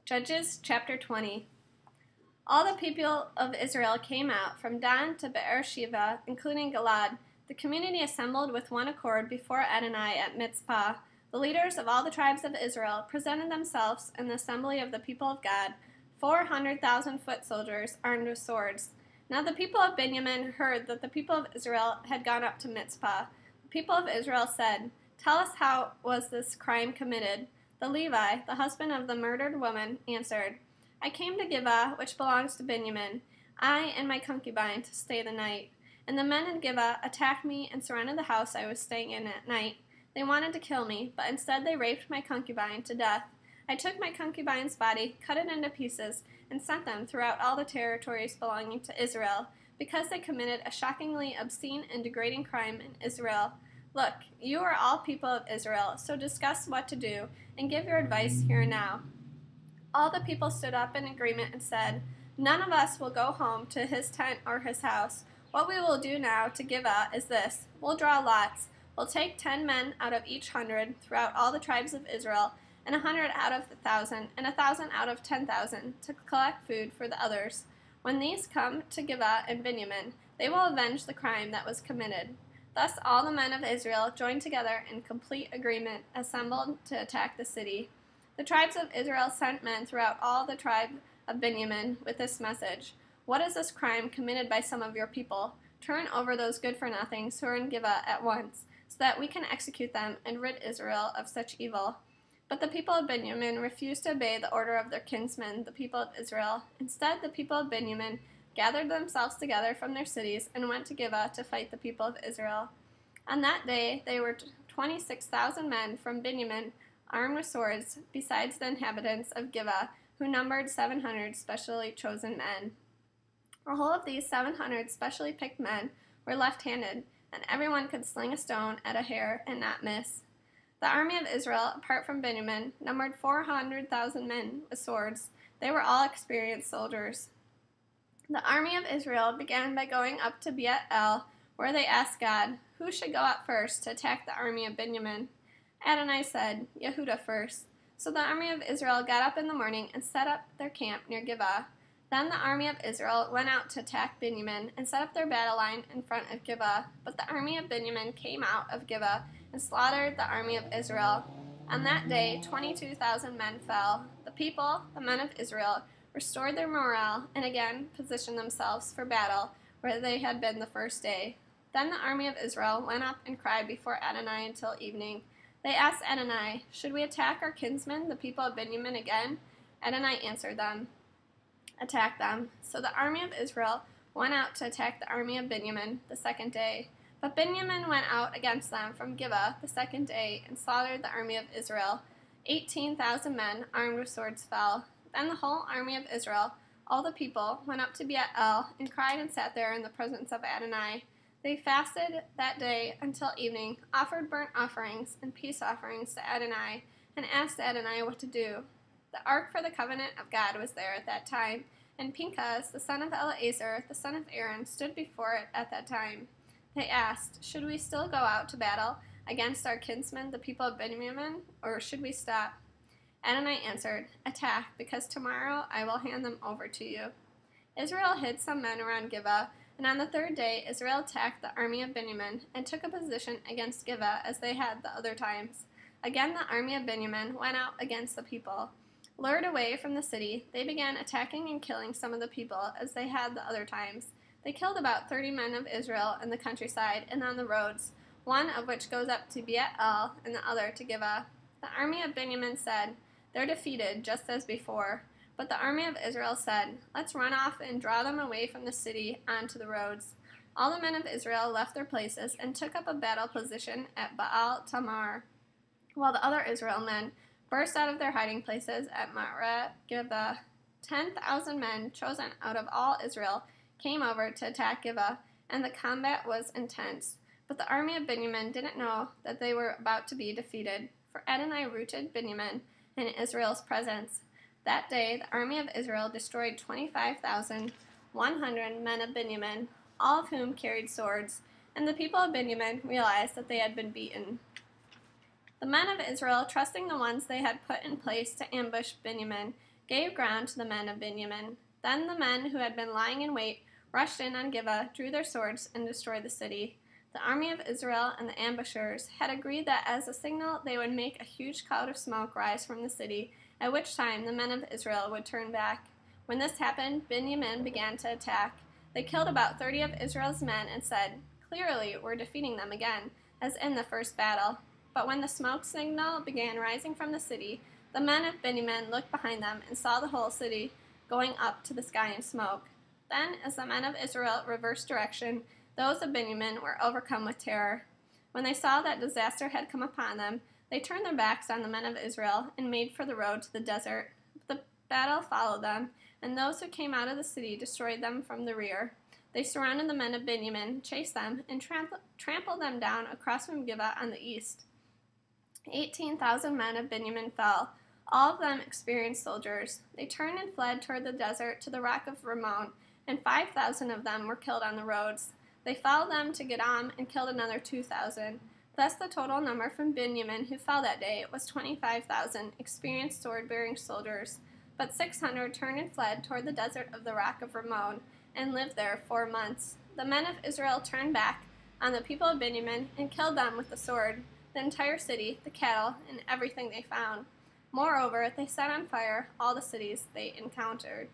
Judges chapter 20. All the people of Israel came out from Dan to Beersheba, including Gilad. The community assembled with one accord before Adonai at Mizpah. The leaders of all the tribes of Israel presented themselves in the assembly of the people of God, 400,000 foot soldiers armed with swords. Now the people of Benjamin heard that the people of Israel had gone up to Mizpah. The people of Israel said, "Tell us, how was this crime committed?" The Levi, the husband of the murdered woman, answered, "I came to Gibeah, which belongs to Benjamin, I and my concubine, to stay the night. And the men in Gibeah attacked me and surrounded the house I was staying in at night. They wanted to kill me, but instead they raped my concubine to death. I took my concubine's body, cut it into pieces, and sent them throughout all the territories belonging to Israel, because they committed a shockingly obscene and degrading crime in Israel. Look, you are all people of Israel, so discuss what to do, and give your advice here and now." All the people stood up in agreement and said, "None of us will go home to his tent or his house. What we will do now to Gibeah is this: we'll draw lots. We'll take 10 men out of each 100 throughout all the tribes of Israel, and 100 out of 1,000, and 1,000 out of 10,000, to collect food for the others. When these come to Gibeah and Benjamin, they will avenge the crime that was committed." Thus all the men of Israel joined together in complete agreement, assembled to attack the city. The tribes of Israel sent men throughout all the tribe of Benjamin with this message: "What is this crime committed by some of your people? Turn over those good-for-nothings who are in Gibeah at once, so that we can execute them and rid Israel of such evil." But the people of Benjamin refused to obey the order of their kinsmen, the people of Israel. Instead, the people of Benjamin gathered themselves together from their cities and went to Gibeah to fight the people of Israel. On that day there were 26,000 men from Benjamin armed with swords, besides the inhabitants of Gibeah, who numbered 700 specially chosen men. The whole of these 700 specially picked men were left-handed, and everyone could sling a stone at a hair and not miss. The army of Israel, apart from Benjamin, numbered 400,000 men with swords. They were all experienced soldiers. The army of Israel began by going up to Beit-El, where they asked God, "Who should go out first to attack the army of Benjamin?" Adonai said, "Yehudah first." So the army of Israel got up in the morning and set up their camp near Gibeah. Then the army of Israel went out to attack Benjamin and set up their battle line in front of Gibeah. But the army of Benjamin came out of Gibeah and slaughtered the army of Israel. On that day 22,000 men fell. The people, the men of Israel, restored their morale and again positioned themselves for battle where they had been the first day. Then the army of Israel went up and cried before Adonai until evening. They asked Adonai, "Should we attack our kinsmen, the people of Benjamin, again?" Adonai answered them, "Attack them." So the army of Israel went out to attack the army of Benjamin the second day. But Benjamin went out against them from Gibeah the second day and slaughtered the army of Israel. 18,000 men armed with swords fell. Then the whole army of Israel, all the people, went up to Beit-El and cried and sat there in the presence of Adonai. They fasted that day until evening, offered burnt offerings and peace offerings to Adonai, and asked Adonai what to do. The ark for the covenant of God was there at that time, and Pinchas, the son of Eleazar, the son of Aaron, stood before it at that time. They asked, "Should we still go out to battle against our kinsmen, the people of Benjamin, or should we stop?" Adonai answered, "Attack, because tomorrow I will hand them over to you." Israel hid some men around Gibeah, and on the third day Israel attacked the army of Benjamin and took a position against Gibeah as they had the other times. Again the army of Benjamin went out against the people. Lured away from the city, they began attacking and killing some of the people as they had the other times. They killed about 30 men of Israel in the countryside and on the roads, one of which goes up to Beit-El and the other to Gibeah. The army of Benjamin said, "They're defeated, just as before." But the army of Israel said, "Let's run off and draw them away from the city onto the roads." All the men of Israel left their places and took up a battle position at Baal Tamar, while the other Israel men burst out of their hiding places at Maareh Gibeah. 10,000 men, chosen out of all Israel, came over to attack Gibeah, and the combat was intense. But the army of Benjamin didn't know that they were about to be defeated, for Adonai rooted Benjamin in Israel's presence. That day the army of Israel destroyed 25,100 men of Benjamin, all of whom carried swords, and the people of Benjamin realized that they had been beaten. The men of Israel, trusting the ones they had put in place to ambush Benjamin, gave ground to the men of Benjamin. Then the men who had been lying in wait rushed in on Gibeah, drew their swords, and destroyed the city. The army of Israel and the ambushers had agreed that as a signal they would make a huge cloud of smoke rise from the city, at which time the men of Israel would turn back. When this happened, Benjamin began to attack. They killed about 30 of Israel's men and said, "Clearly, we're defeating them again, as in the first battle." But when the smoke signal began rising from the city, the men of Benjamin looked behind them and saw the whole city going up to the sky in smoke. Then, as the men of Israel reversed direction, those of Benjamin were overcome with terror. When they saw that disaster had come upon them, they turned their backs on the men of Israel and made for the road to the desert. The battle followed them, and those who came out of the city destroyed them from the rear. They surrounded the men of Benjamin, chased them, and trampled them down across from Gibeah on the east. 18,000 men of Benjamin fell, all of them experienced soldiers. They turned and fled toward the desert to the rock of Rimmon, and 5,000 of them were killed on the roads. They followed them to Gedam and killed another 2,000. Thus the total number from Benjamin who fell that day was 25,000 experienced sword-bearing soldiers. But 600 turned and fled toward the desert of the rock of Rimmon, and lived there 4 months. The men of Israel turned back on the people of Benjamin and killed them with the sword, the entire city, the cattle, and everything they found. Moreover, they set on fire all the cities they encountered.